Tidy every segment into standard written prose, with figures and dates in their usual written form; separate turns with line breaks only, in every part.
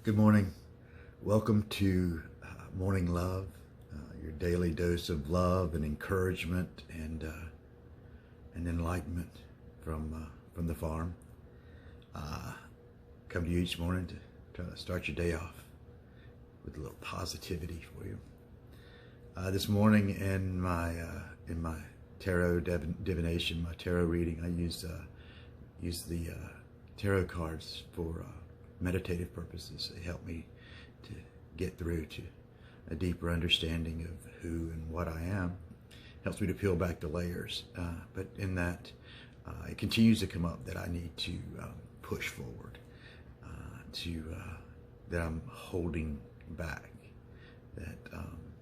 Good morning. Welcome to Morning Love, your daily dose of love and encouragement and enlightenment from the farm. Come to you each morning to try to start your day off with a little positivity for you. This morning in my tarot divination, my tarot reading, I use the tarot cards for meditative purposes. They help me to get through to a deeper understanding of who and what I am. Helps me to peel back the layers. But in that, it continues to come up that I need to push forward, that I'm holding back. That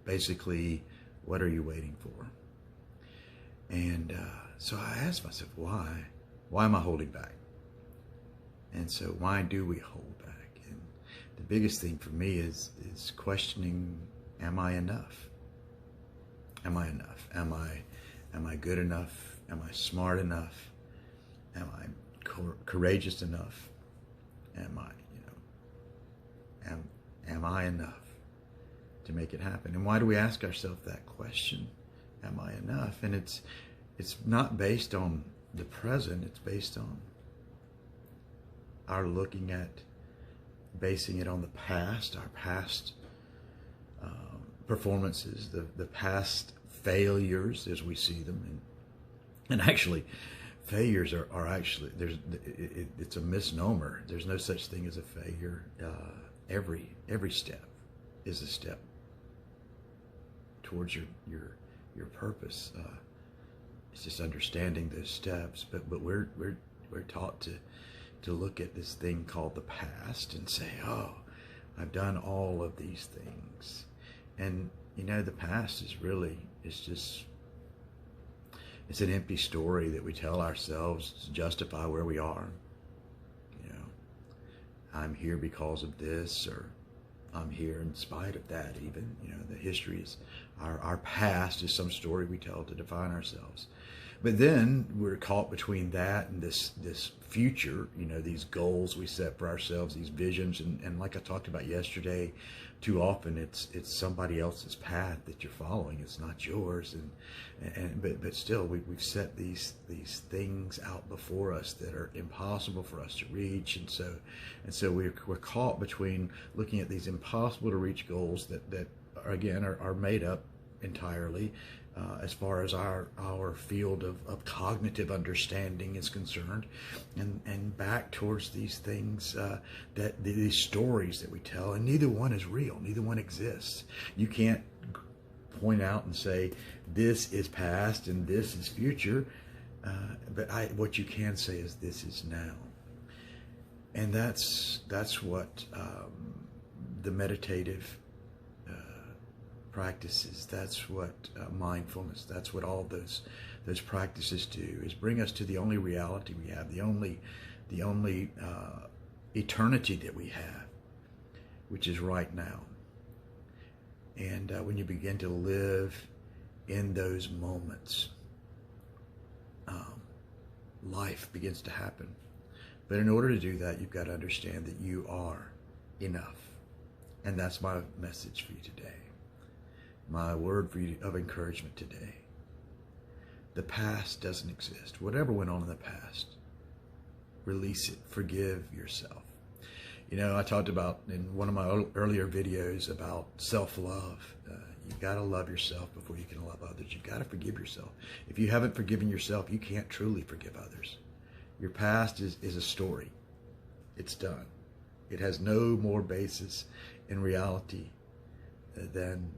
basically, what are you waiting for? And so I asked myself, why? Why am I holding back? And so why do we hold back? And the biggest thing for me is questioning, am I enough? Am I enough? Am I good enough? Am I smart enough? Am I courageous enough? Am I enough to make it happen? And why do we ask ourselves that question? Am I enough? And it's not based on the present, it's based on our looking at, basing it on the past, our past performances, the past failures as we see them, and actually, failures are actually it's a misnomer. There's no such thing as a failure. Every step is a step towards your purpose. It's just understanding those steps, but we're taught to look at this thing called the past and say, oh, I've done all of these things. And, the past is really, it's an empty story that we tell ourselves to justify where we are. I'm here because of this, or I'm here in spite of that even. The history is, our past is some story we tell to define ourselves. But then we're caught between that and this future, these goals we set for ourselves, these visions. And like I talked about yesterday, too often it's somebody else's path that you're following. It's not yours. But still, we've set these things out before us that are impossible for us to reach. And so we're caught between looking at these impossible to reach goals that again are made up entirely as far as our field of cognitive understanding is concerned, and back towards these things, that these stories that we tell, and neither one is real, neither one exists. You can't point out and say this is past and this is future, but what you can say is this is now. And that's what the meditative practices, that's what mindfulness, that's what all those practices do, is bring us to the only reality we have, the only eternity that we have, which is right now. And when you begin to live in those moments, life begins to happen. But in order to do that, you've got to understand that you are enough. And that's my message for you today. My word for you of encouragement today. The past doesn't exist. Whatever went on in the past, release it. Forgive yourself. I talked about in one of my earlier videos about self-love. You got to love yourself before you can love others. You got to forgive yourself. If you haven't forgiven yourself, you can't truly forgive others. Your past is a story. It's done. It has no more basis in reality than,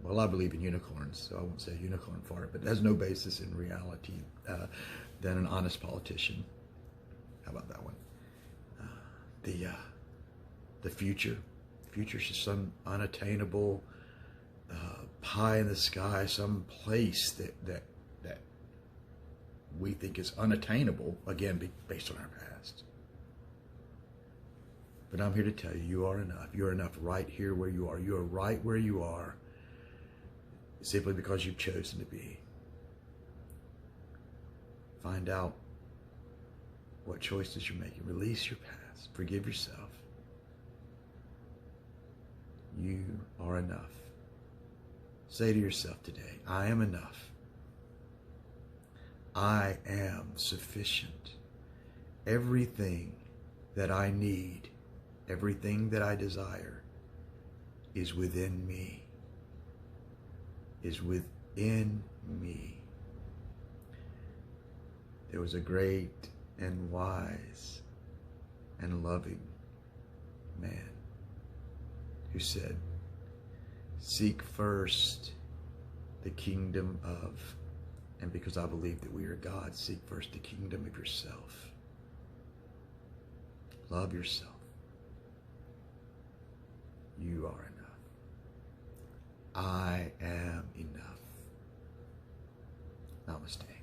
well, I believe in unicorns, so I won't say unicorn for it, but it has no basis in reality than an honest politician. How about that one? The future. The future is just some unattainable pie in the sky, some place that we think is unattainable, again, based on our past. But I'm here to tell you, you are enough. You're enough right here where you are. You are right where you are simply because you've chosen to be. Find out what choices you're making. Release your past. Forgive yourself. You are enough. Say to yourself today, I am enough. I am sufficient. Everything that I need, everything that I desire is within me. Is within me. There was a great and wise and loving man who said, seek first the kingdom of, and because I believe that we are God, seek first the kingdom of yourself. Love yourself. You are enough. I am enough. Namaste.